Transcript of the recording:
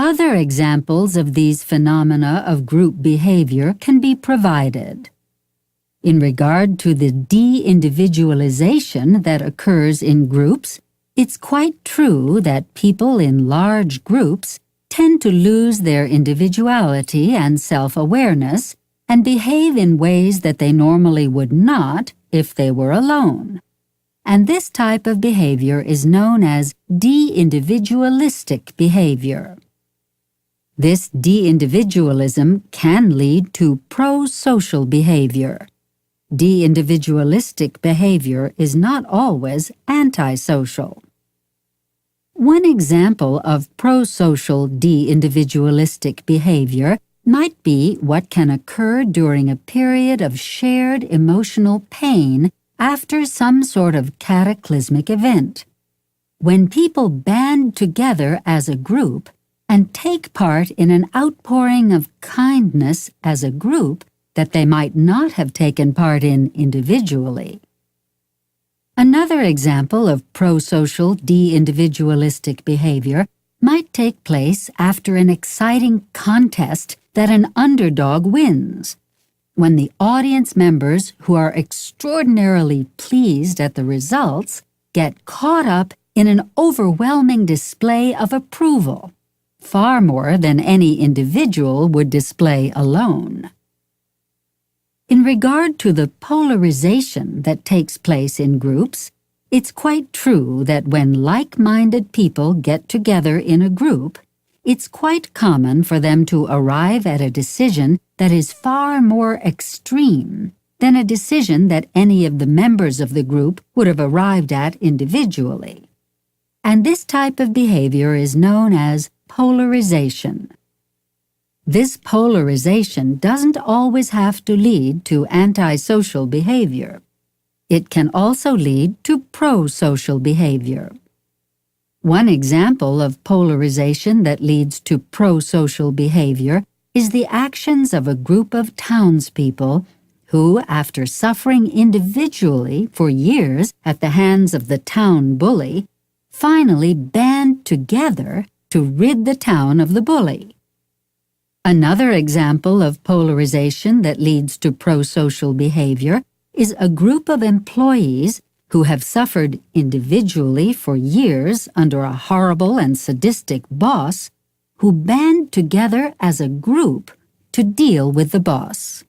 Other examples of these phenomena of group behavior can be provided. In regard to the de-individualization that occurs in groups, it's quite true that people in large groups tend to lose their individuality and self-awareness and behave in ways that they normally would not if they were alone. And this type of behavior is known as de-individualistic behavior. This de-individualism can lead to pro-social behavior. De-individualistic behavior is not always antisocial. One example of pro-social de-individualistic behavior might be what can occur during a period of shared emotional pain after some sort of cataclysmic event. When people band together as a group and take part in an outpouring of kindness as a group that they might not have taken part in individually. Another example of pro-social de-individualistic behavior might take place after an exciting contest that an underdog wins, when the audience members who are extraordinarily pleased at the results get caught up in an overwhelming display of approval, far more than any individual would display alone. In regard to the polarization that takes place in groups, it's quite true that when like-minded people get together in a group, it's quite common for them to arrive at a decision that is far more extreme than a decision that any of the members of the group would have arrived at individually. And this type of behavior is known as polarization. This polarization doesn't always have to lead to antisocial behavior. It can also lead to pro-social behavior. One example of polarization that leads to pro-social behavior is the actions of a group of townspeople who, after suffering individually for years at the hands of the town bully, finally band together to rid the town of the bully. Another example of polarization that leads to pro-social behavior is a group of employees who have suffered individually for years under a horrible and sadistic boss who band together as a group to deal with the boss.